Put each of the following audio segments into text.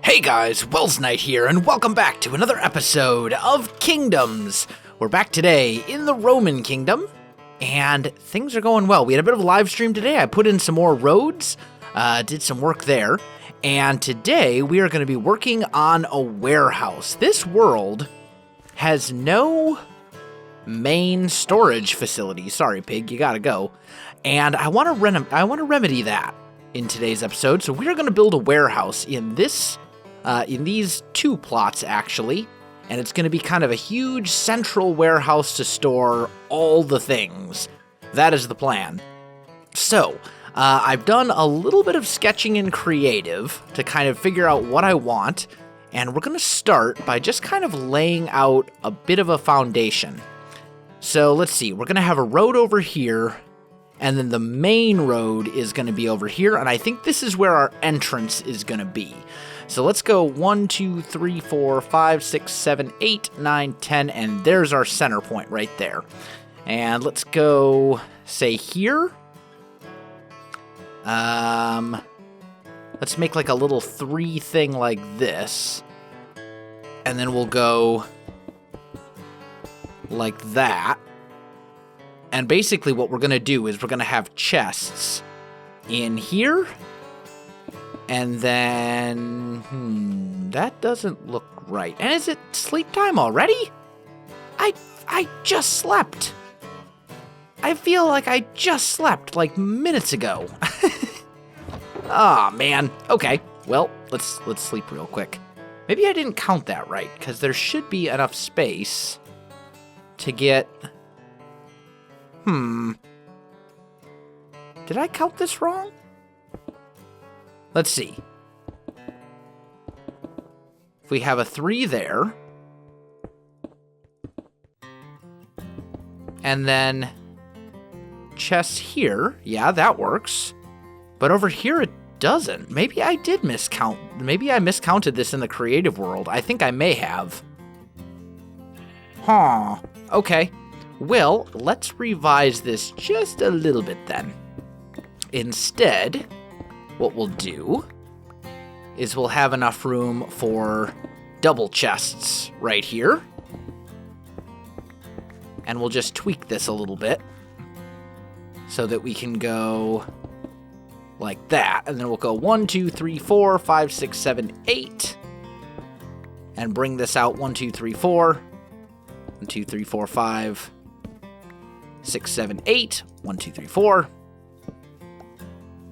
Hey guys, Welsknight here, and welcome back to another episode of Kingdoms. We're back today in the Roman Kingdom, and things are going well. We had a bit of a live stream today. I put in some more roads, did some work there, and today we are going to be working on a warehouse. This world has no main storage facility. Sorry, pig, you gotta go. And I want to remedy that in today's episode. So we're going to build a warehouse in these two plots, actually, and it's going to be kind of a huge central warehouse to store all the things. That is the plan. So, I've done a little bit of sketching in creative to kind of figure out what I want, and we're going to start by just kind of laying out a bit of a foundation. So, let's see, we're going to have a road over here, and then the main road is going to be over here, and I think this is where our entrance is going to be. So let's go 1, 2, 3, 4, 5, 6, 7, 8, 9, 10, and there's our center point right there. And let's go, say, here. Let's make like a little 3 thing like this. And then we'll go like that. And basically what we're going to do is we're going to have chests in here. And then, that doesn't look right. And is it sleep time already? I just slept. I feel like I just slept, like, minutes ago. Aw, man. Okay, well, let's sleep real quick. Maybe I didn't count that right, because there should be enough space to get... Did I count this wrong? Let's see. If we have a 3 there, and then chests here, yeah, that works. But over here it doesn't. Maybe I did miscount. Maybe I miscounted this in the creative world. I think I may have. Huh. Okay. Well, let's revise this just a little bit then. Instead, what we'll do is we'll have enough room for double chests right here. And we'll just tweak this a little bit so that we can go like that. And then we'll go 1, 2, 3, 4, 5, 6, 7, 8. And bring this out 1, 2, 3, 4. 1, 2, 3, 4, 5, 6, 7, 8. 1, 2, 3, 4.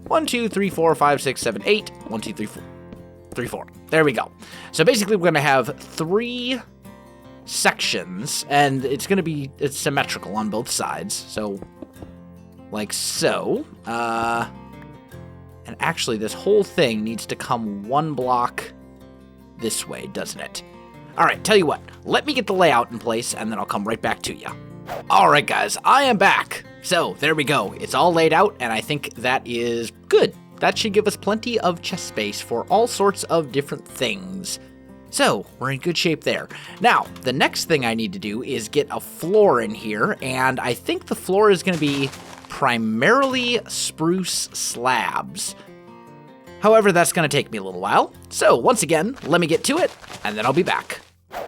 1, 2, 3, 4, 5, 6, 7, 8. 1, 2, 3, 4. 3, 4. There we go. So basically we're going to have 3 sections, and it's symmetrical on both sides. So, like so. And actually this whole thing needs to come 1 block this way, doesn't it? Alright, tell you what. Let me get the layout in place, and then I'll come right back to you. Alright guys, I am back. So, there we go. It's all laid out, and I think that is good. That should give us plenty of chest space for all sorts of different things. So, we're in good shape there. Now, the next thing I need to do is get a floor in here, and I think the floor is going to be primarily spruce slabs. However, that's going to take me a little while. So, once again, let me get to it, and then I'll be back.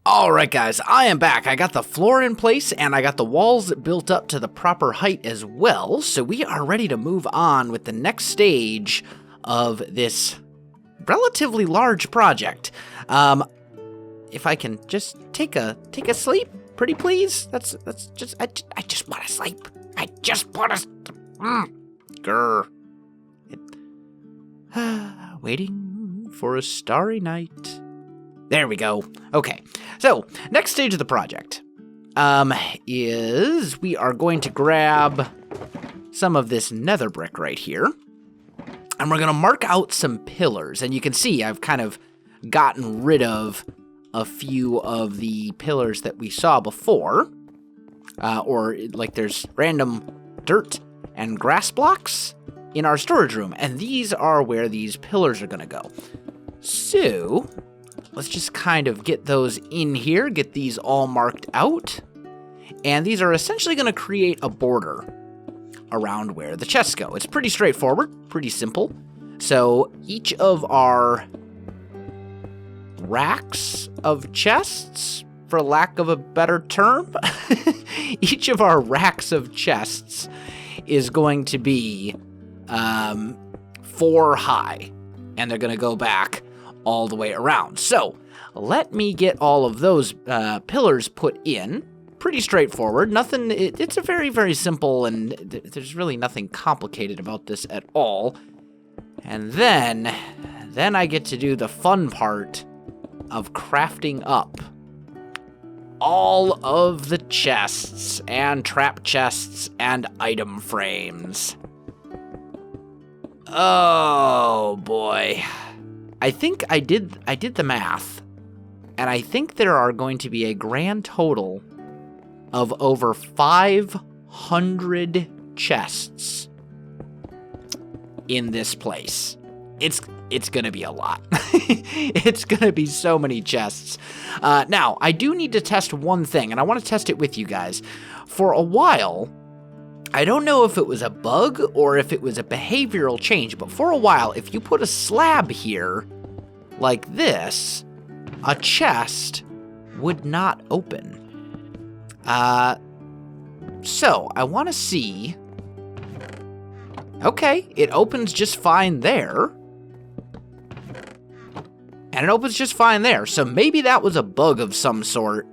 Alright guys, I am back. I got the floor in place, and I got the walls built up to the proper height as well, so we are ready to move on with the next stage of this relatively large project. If I can just take a sleep, pretty please. That's just, I just want to sleep. I just want to, grr. Waiting for a starry night. There we go. Okay, so next stage of the project is we are going to grab some of this nether brick right here, and we're going to mark out some pillars. And you can see I've kind of gotten rid of a few of the pillars that we saw before, or like there's random dirt and grass blocks in our storage room, and these are where these pillars are going to go. So let's just kind of get those in here, get these all marked out. And these are essentially going to create a border around where the chests go. It's pretty straightforward, pretty simple. So each of our racks of chests, for lack of a better term. Each of our racks of chests is going to be 4 high, and they're going to go back all the way around. So let me get all of those pillars put in. Pretty straightforward. Nothing. It's a very, very simple, and there's really nothing complicated about this at all. And then I get to do the fun part of crafting up all of the chests and trap chests and item frames. Oh boy. I think I did the math, and I think there are going to be a grand total of over 500 chests in this place. It's gonna be a lot. It's gonna be so many chests. Now, I do need to test one thing, and I want to test it with you guys. For a while, I don't know if it was a bug or if it was a behavioral change, but for a while, if you put a slab here, like this, a chest would not open. So I want to see. Okay, it opens just fine there. And it opens just fine there. So maybe that was a bug of some sort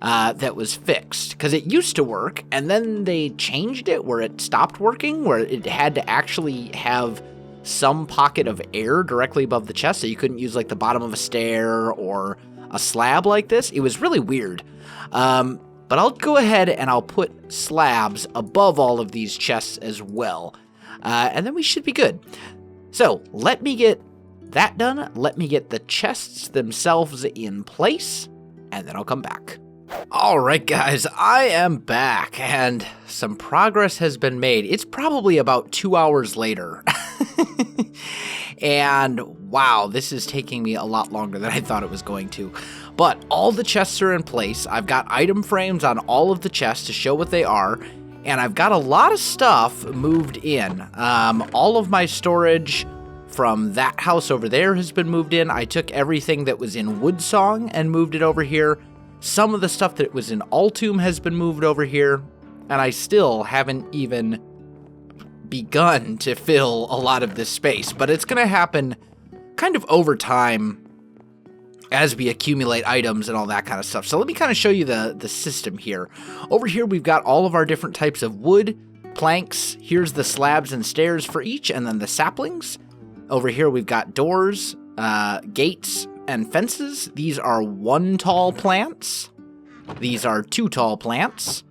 that was fixed. Because it used to work, and then they changed it where it stopped working, where it had to actually have some pocket of air directly above the chest, so you couldn't use like the bottom of a stair or a slab like this. It was really weird. But I'll go ahead and I'll put slabs above all of these chests as well. And then we should be good. So let me get that done. Let me get the chests themselves in place, and then I'll come back. All right, guys, I am back, and some progress has been made. It's probably about 2 hours later. And wow, this is taking me a lot longer than I thought it was going to. But all the chests are in place. I've got item frames on all of the chests to show what they are. And I've got a lot of stuff moved in. All of my storage from that house over there has been moved in. I took everything that was in Woodsong and moved it over here. Some of the stuff that was in Altum has been moved over here. And I still haven't even begun to fill a lot of this space. But it's going to happen kind of over time as we accumulate items and all that kind of stuff. So let me kind of show you the system here. Over here, we've got all of our different types of wood, planks. Here's the slabs and stairs for each, and then the saplings. Over here, we've got doors, gates, and fences. These are 1 tall plants. These are 2 tall plants.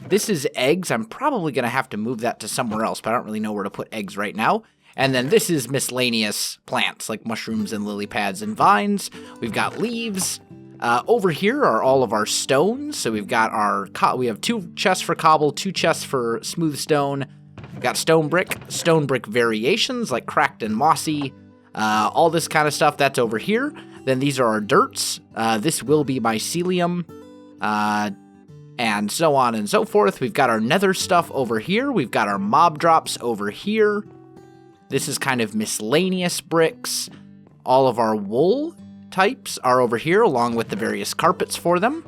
This is eggs. I'm probably going to have to move that to somewhere else, but I don't really know where to put eggs right now. And then this is miscellaneous plants, like mushrooms and lily pads and vines. We've got leaves. Over here are all of our stones. So we've got we have 2 chests for cobble, 2 chests for smooth stone. We've got stone brick variations, like cracked and mossy. All this kind of stuff, that's over here. Then these are our dirts. This will be mycelium. And so on and so forth. We've got our nether stuff over here. We've got our mob drops over here. This is kind of miscellaneous bricks. All of our wool types are over here, along with the various carpets for them.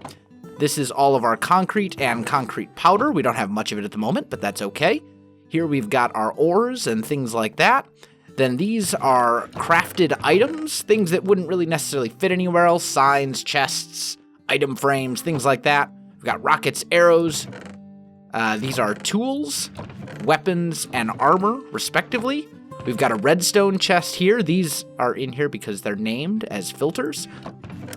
This is all of our concrete and concrete powder. We don't have much of it at the moment, but that's okay. Here we've got our ores and things like that. Then these are crafted items, things that wouldn't really necessarily fit anywhere else. Signs, chests, item frames, things like that. We've got rockets, arrows. These are tools, weapons, and armor, respectively. We've got a redstone chest here. These are in here because they're named as filters.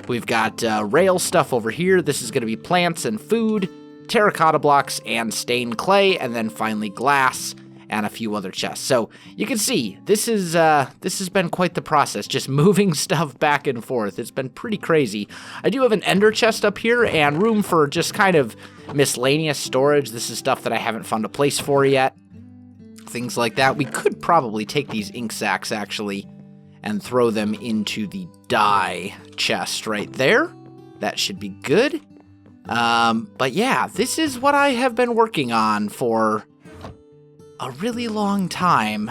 We've got rail stuff over here. This is going to be plants and food, terracotta blocks, and stained clay, and then finally glass and a few other chests. So you can see this has been quite the process, just moving stuff back and forth. It's been pretty crazy. I do have an ender chest up here and room for just kind of miscellaneous storage. This is stuff that I haven't found a place for yet. Things like that. We could probably take these ink sacks actually and throw them into the dye chest right there. That should be good. But yeah, this is what I have been working on for a really long time.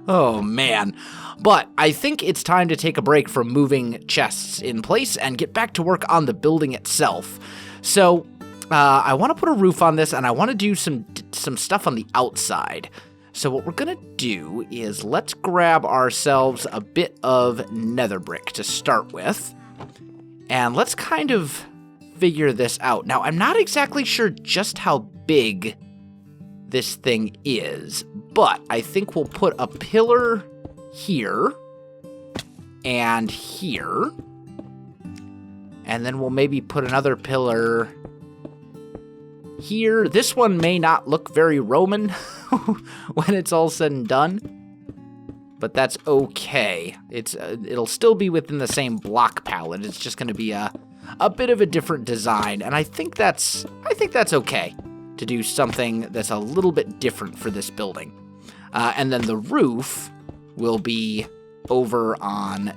Oh, man. But I think it's time to take a break from moving chests in place and get back to work on the building itself. So I want to put a roof on this, and I want to do some stuff on the outside. So what we're going to do is let's grab ourselves a bit of nether brick to start with. And let's kind of figure this out. Now, I'm not exactly sure just how big this thing is, but I think we'll put a pillar here and here. And then we'll maybe put another pillar here. This one may not look very Roman when it's all said and done, but that's okay. It'll still be within the same block palette. It's just going to be a bit of a different design, and I think that's okay to do something that's a little bit different for this building. And then the roof will be over on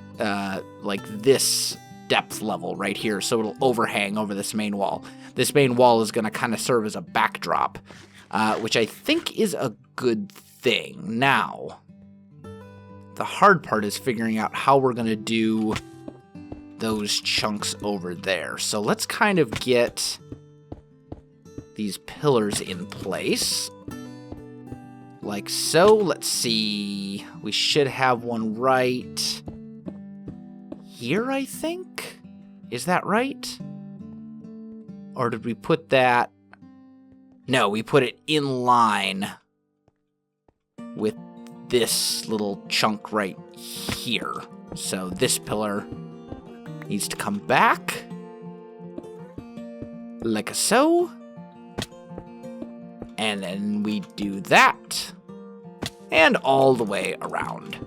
like this depth level right here, so it'll overhang over this main wall. This main wall is going to kind of serve as a backdrop, which I think is a good thing. Now, the hard part is figuring out how we're going to do those chunks over there. So let's kind of get these pillars in place. Like so. Let's see. We should have one right here, I think. Is that right? Or did we put that? No, we put it in line with this little chunk right here. So this pillar needs to come back. Like so. And then we do that. And all the way around.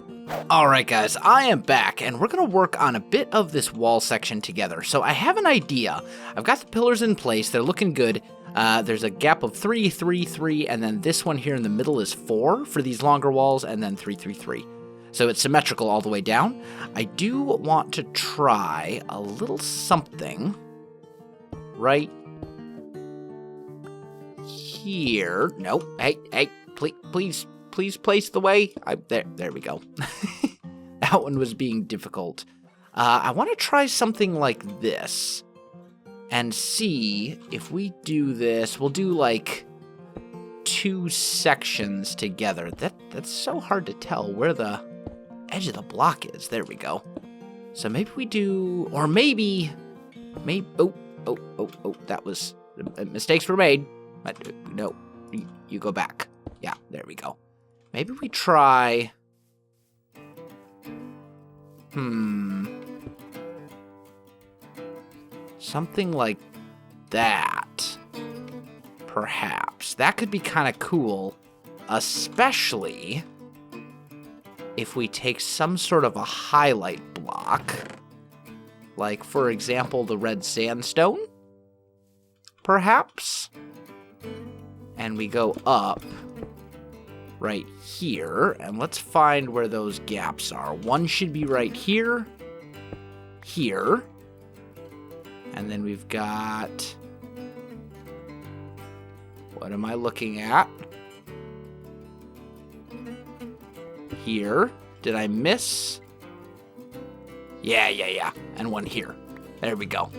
Alright guys, I am back, and we're going to work on a bit of this wall section together. So I have an idea. I've got the pillars in place, they're looking good. There's a gap of 3, 3, 3, and then this one here in the middle is 4 for these longer walls, and then 3, 3, 3. So it's symmetrical all the way down. I do want to try a little something right here. No, hey, please place the way. There we go. That one was being difficult. I want to try something like this and see if we do this. We'll do like 2 sections together. That's so hard to tell where the edge of the block is. There we go. So maybe we do, or maybe, oh, that was, mistakes were made. No, you go back. Yeah, there we go. Maybe we try, something like that, perhaps. That could be kind of cool, especially if we take some sort of a highlight block, like, for example, the red sandstone, perhaps, and we go up right here, and let's find where those gaps are. One should be right here, and then we've got, what am I looking at? Here. Did I miss? Yeah. And one here. There we go.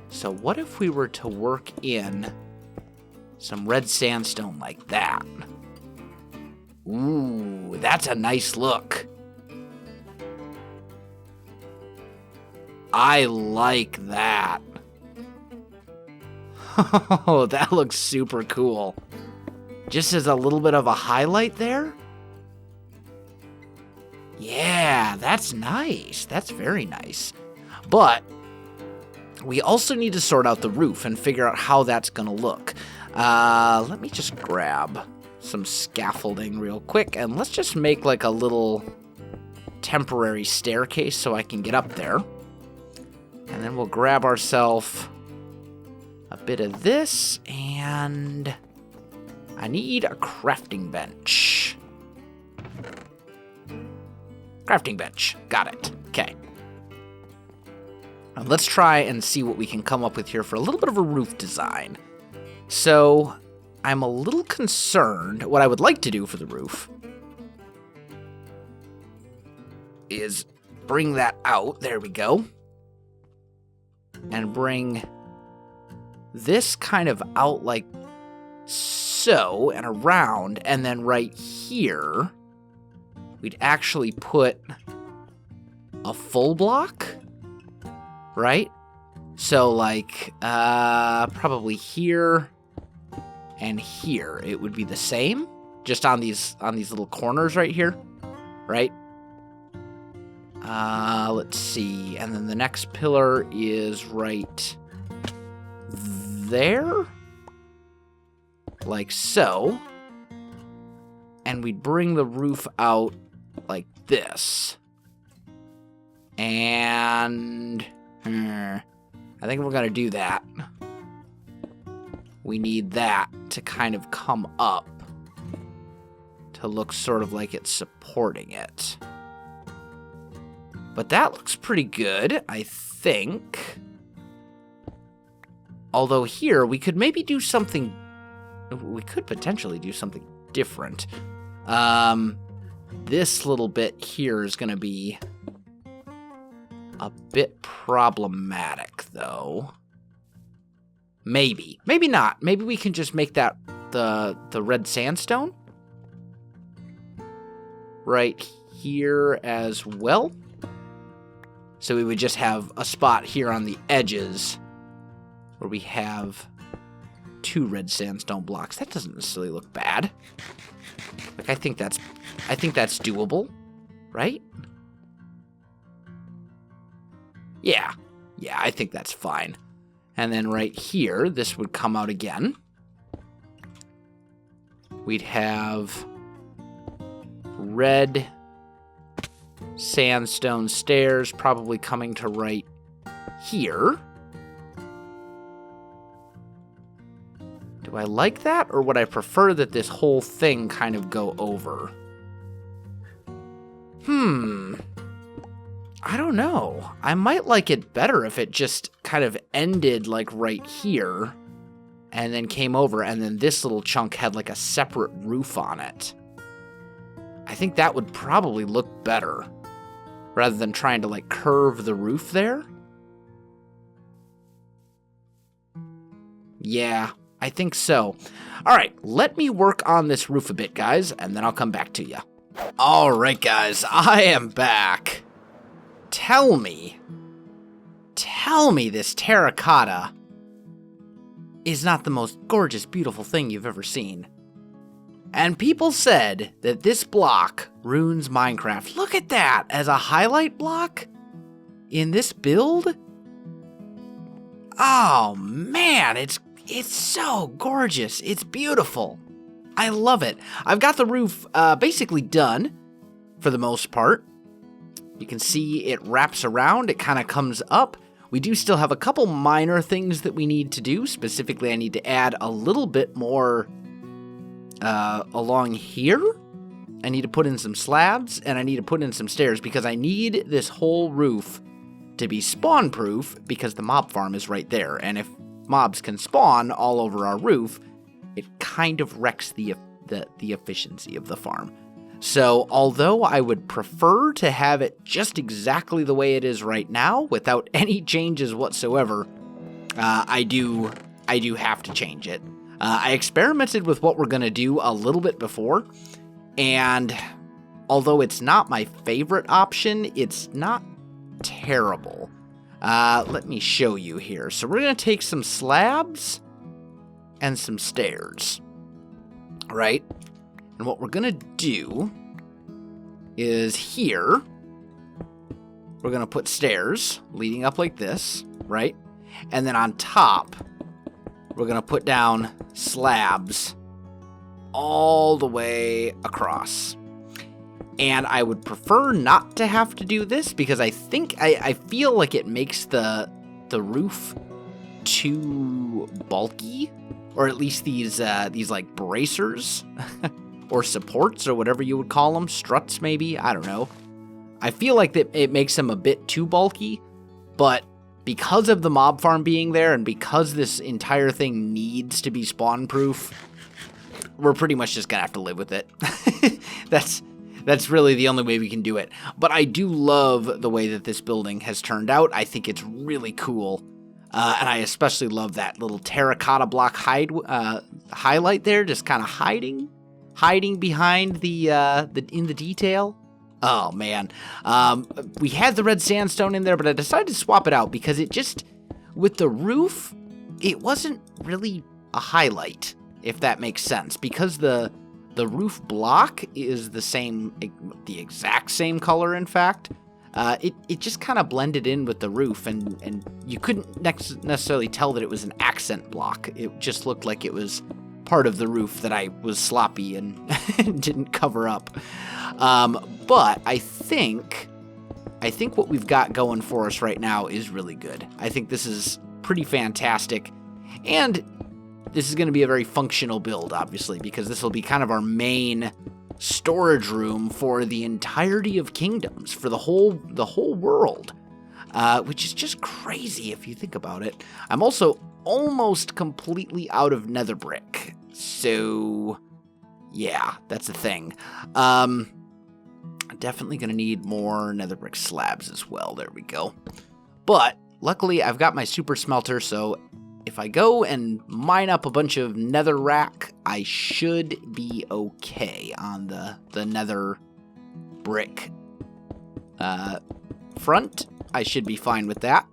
So what if we were to work in some red sandstone like that? Ooh, that's a nice look. I like that. Oh, that looks super cool. Just as a little bit of a highlight there. Yeah, that's nice. That's very nice. But we also need to sort out the roof and figure out how that's going to look. Let me just grab some scaffolding real quick, and let's just make like a little temporary staircase so I can get up there. And then we'll grab ourselves a bit of this, and I need a crafting bench. Crafting bench. Got it. Okay. And let's try and see what we can come up with here for a little bit of a roof design. So I'm a little concerned. What I would like to do for the roof is bring that out. There we go. And bring this kind of out like so and around. And then right here, we'd actually put a full block, right? So like probably here and here it would be the same, just on these little corners right here, right? Let's see. And then the next pillar is right there, like so. And we'd bring the roof out like this. And I think we're going to do that. We need that to kind of come up to look sort of like it's supporting it. But that looks pretty good, I think. Although here, we could maybe do something... We could potentially do something different. This little bit here is going to be a bit problematic, though. Maybe. Maybe not. Maybe we can just make that the red sandstone. Right here as well. So we would just have a spot here on the edges where we have 2 red sandstone blocks. That doesn't necessarily look bad. Like I think that's doable, right? Yeah, I think that's fine. And then right here, this would come out again. We'd have red sandstone stairs probably coming to right here. Do I like that, or would I prefer that this whole thing kind of go over? I don't know. I might like it better if it just kind of ended like right here and then came over, and then this little chunk had like a separate roof on it. I think that would probably look better rather than trying to like curve the roof there. Yeah, I think so. All right, let me work on this roof a bit, guys, and then I'll come back to you. All right, guys, I am back. Tell me this terracotta is not the most gorgeous, beautiful thing you've ever seen. And people said that this block ruins Minecraft. Look at that as a highlight block in this build. Oh man, it's so gorgeous. It's beautiful. I love it. I've got the roof basically done for the most part. You can see it wraps around. It kind of comes up. We do still have a couple minor things that we need to do. Specifically, I need to add a little bit more along here. I need to put in some slabs, and I need to put in some stairs because I need this whole roof to be spawn-proof because the mob farm is right there. And if mobs can spawn all over our roof, it kind of wrecks the efficiency of the farm. So, although I would prefer to have it just exactly the way it is right now, without any changes whatsoever, I do have to change it. I experimented with what we're going to do a little bit before, and although it's not my favorite option, it's not terrible. Let me show you here. So we're going to take some slabs and some stairs, right? And what we're going to do is here, we're going to put stairs leading up like this, right? And then on top, we're going to put down slabs all the way across. And I would prefer not to have to do this because I feel like it makes the roof too bulky, or at least these like bracers or supports or whatever you would call them, struts maybe, I don't know. I feel like that it makes them a bit too bulky, but because of the mob farm being there and because this entire thing needs to be spawn proof, we're pretty much just gonna have to live with it. That's really the only way we can do it. But I do love the way that this building has turned out. I think it's really cool. And I especially love that little terracotta block highlight there, just kind of hiding behind in the detail. Oh, man. We had the red sandstone in there, but I decided to swap it out because it just, with the roof, it wasn't really a highlight, if that makes sense. Because the roof block is the exact same color, in fact. It just kind of blended in with the roof, and you couldn't necessarily tell that it was an accent block. It just looked like it was part of the roof that I was sloppy and didn't cover up. But I think what we've got going for us right now is really good. I think this is pretty fantastic, and this is going to be a very functional build, obviously, because this will be kind of our main storage room for the entirety of Kingdoms, for the whole world, which is just crazy if you think about it. I'm also almost completely out of nether brick, so yeah, that's a thing. Definitely going to need more nether brick slabs as well. There we go. But luckily, I've got my super smelter, so if I go and mine up a bunch of netherrack, I should be okay on the nether brick front. I should be fine with that,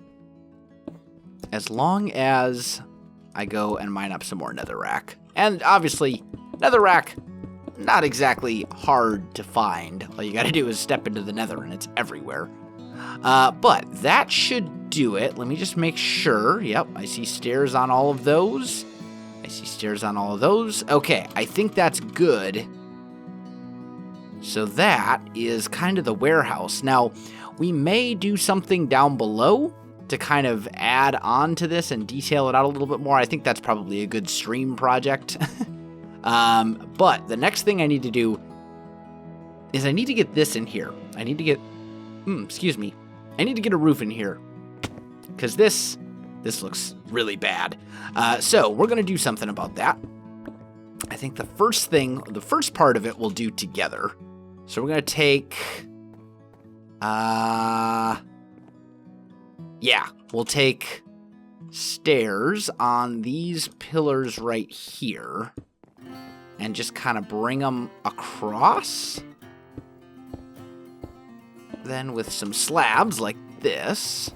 as long as I go and mine up some more netherrack. And obviously, netherrack, not exactly hard to find. All you gotta do is step into the nether and it's everywhere. But that should do it. Let me just make sure. Yep, I see stairs on all of those. Okay, I think that's good. So that is kind of the warehouse. Now, we may do something down below to kind of add on to this and detail it out a little bit more. I think that's probably a good stream project. But the next thing I need to do is I need to get this in here. I need to get a roof in here, because this looks really bad. So we're going to do something about that. I think the first part of it we'll do together. So we're going to take, we'll take stairs on these pillars right here and just kind of bring them across. Then with some slabs like this.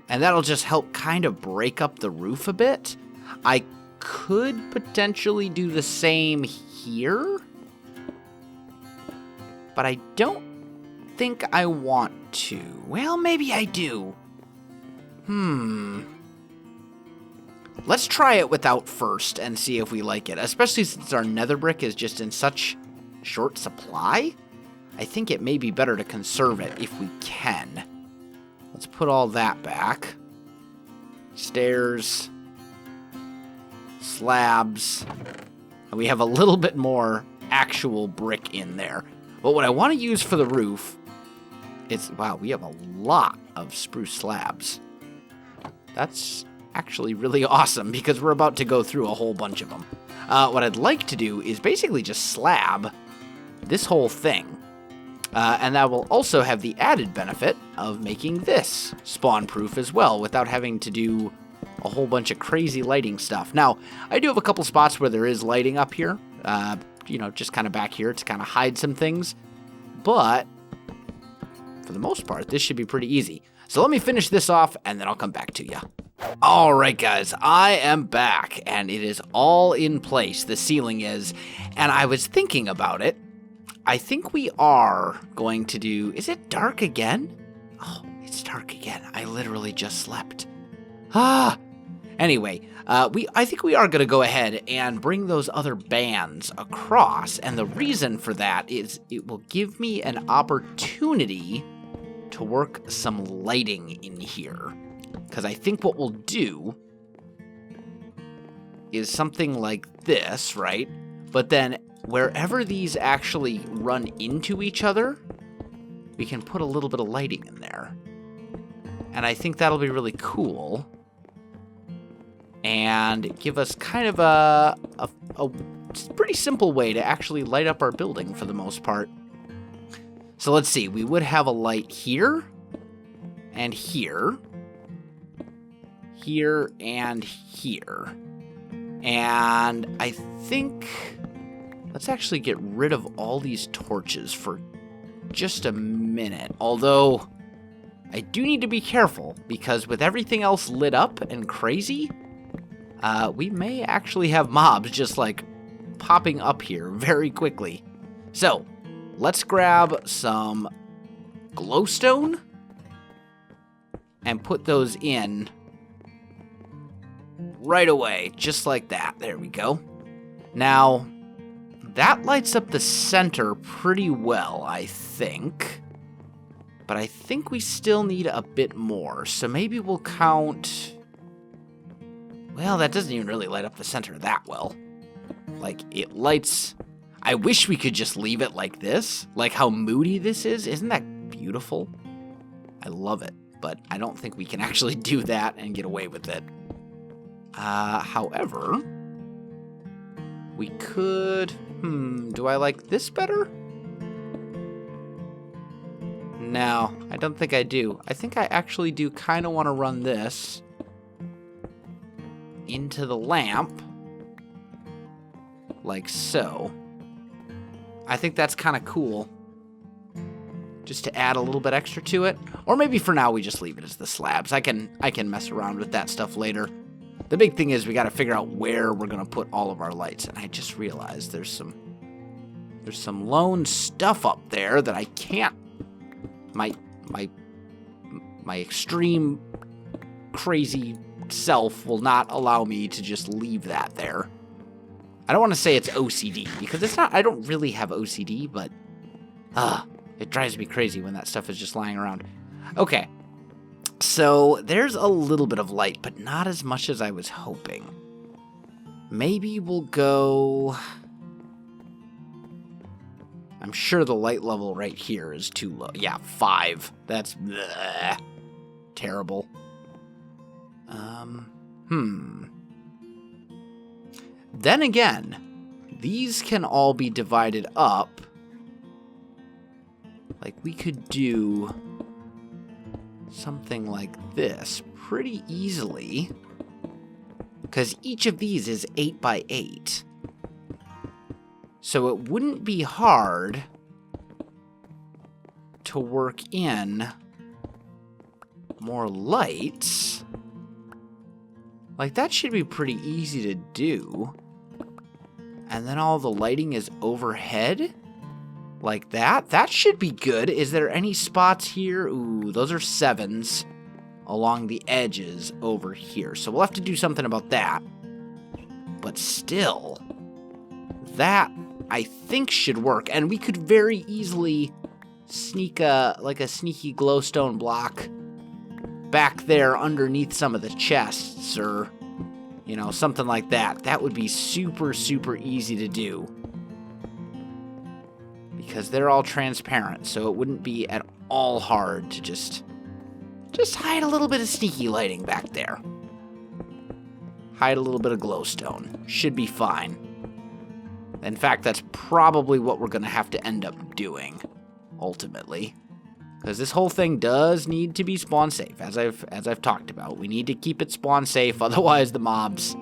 And that'll just help kind of break up the roof a bit. I could potentially do the same here, but I don't think I want to. Well, maybe I do. Let's try it without first and see if we like it, especially since our nether brick is just in such short supply. I think it may be better to conserve it if we can. Let's put all that back. Stairs, slabs, and we have a little bit more actual brick in there. But what I want to use for the roof is, wow, we have a lot of spruce slabs. That's actually really awesome, because we're about to go through a whole bunch of them. What I'd like to do is basically just slab this whole thing. And that will also have the added benefit of making this spawn-proof as well, without having to do a whole bunch of crazy lighting stuff. Now, I do have a couple spots where there is lighting up here, just kind of back here to kind of hide some things. But for the most part, this should be pretty easy. So let me finish this off, and then I'll come back to you. All right, guys, I am back, and it is all in place. The ceiling is, and I was thinking about it. I think we are going to do... Is it dark again? Oh, it's dark again. I literally just slept. Anyway, I think we are going to go ahead and bring those other bands across. And the reason for that is it will give me an opportunity to work some lighting in here. Because I think what we'll do is something like this, right? But then wherever these actually run into each other, we can put a little bit of lighting in there. And I think that'll be really cool. And give us kind of a it's a pretty simple way to actually light up our building for the most part. So let's see, we would have a light here, and here, here, and here. And I think, let's actually get rid of all these torches for just a minute. Although, I do need to be careful, because with everything else lit up and crazy, we may actually have mobs just like popping up here very quickly. So, let's grab some glowstone and put those in right away, just like that. There we go. Now, that lights up the center pretty well, I think. But I think we still need a bit more, so maybe we'll count... Well, that doesn't even really light up the center that well. Like, it lights... I wish we could just leave it like this. Like how moody this is. Isn't that beautiful? I love it. But I don't think we can actually do that and get away with it. However... we could... do I like this better? No, I don't think I do. I think I actually do kind of want to run this into the lamp, like so. I think that's kind of cool, just to add a little bit extra to it. Or maybe for now we just leave it as the slabs. I can mess around with that stuff later. The big thing is we got to figure out where we're going to put all of our lights. And I just realized there's some lone stuff up there that I can't. My extreme crazy self will not allow me to just leave that there. I don't want to say it's OCD, because it's not. I don't really have OCD, but it drives me crazy when that stuff is just lying around. Okay, so there's a little bit of light, but not as much as I was hoping. Maybe we'll go... I'm sure the light level right here is too low. Yeah, 5. That's terrible. Then again, these can all be divided up. Like, we could do something like this pretty easily, because each of these is 8 by 8. So it wouldn't be hard to work in more lights. Like, that should be pretty easy to do. And then all the lighting is overhead? Like that? That should be good. Is there any spots here? Ooh, those are 7s along the edges over here. So we'll have to do something about that. But still, that I think should work. And we could very easily sneak a sneaky glowstone block back there underneath some of the chests, or, you know, something like that. That would be super, super easy to do, because they're all transparent, so it wouldn't be at all hard to just hide a little bit of sneaky lighting back there. Hide a little bit of glowstone. Should be fine. In fact, that's probably what we're going to have to end up doing, ultimately. Because this whole thing does need to be spawn safe, as I've talked about. We need to keep it spawn safe, otherwise the mobs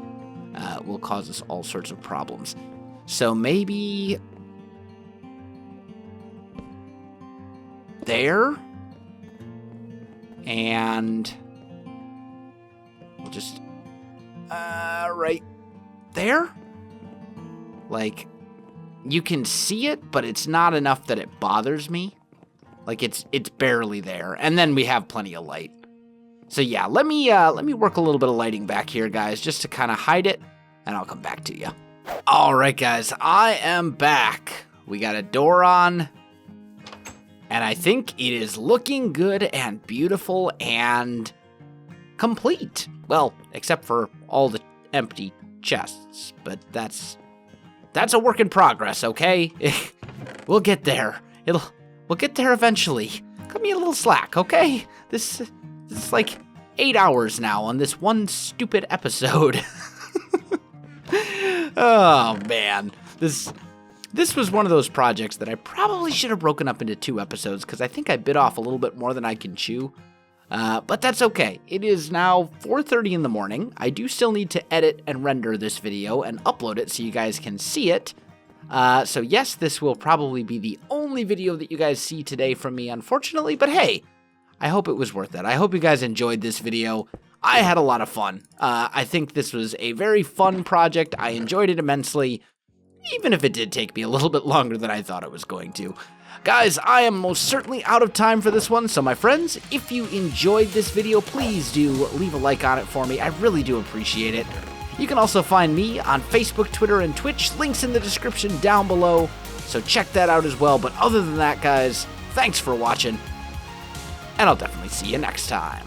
will cause us all sorts of problems. So maybe there, and we'll just right there. Like, you can see it, but it's not enough that it bothers me. Like, it's barely there. And then we have plenty of light. So yeah, let me work a little bit of lighting back here, guys, just to kind of hide it, and I'll come back to you. All right, guys, I am back. We got a door on, and I think it is looking good and beautiful and complete. Well, except for all the empty chests, but that's a work in progress, okay? We'll get there. We'll get there eventually. Cut me a little slack, okay? This is like 8 hours now on this one stupid episode. Oh, man. This was one of those projects that I probably should have broken up into 2 episodes because I think I bit off a little bit more than I can chew. But that's okay. It is now 4:30 in the morning. I do still need to edit and render this video and upload it so you guys can see it. So yes, this will probably be the only video that you guys see today from me, unfortunately. But hey, I hope it was worth it. I hope you guys enjoyed this video. I had a lot of fun. I think this was a very fun project. I enjoyed it immensely, even if it did take me a little bit longer than I thought it was going to. Guys, I am most certainly out of time for this one, so my friends, if you enjoyed this video, please do leave a like on it for me. I really do appreciate it. You can also find me on Facebook, Twitter, and Twitch. Links in the description down below, so check that out as well. But other than that, guys, thanks for watching, and I'll definitely see you next time.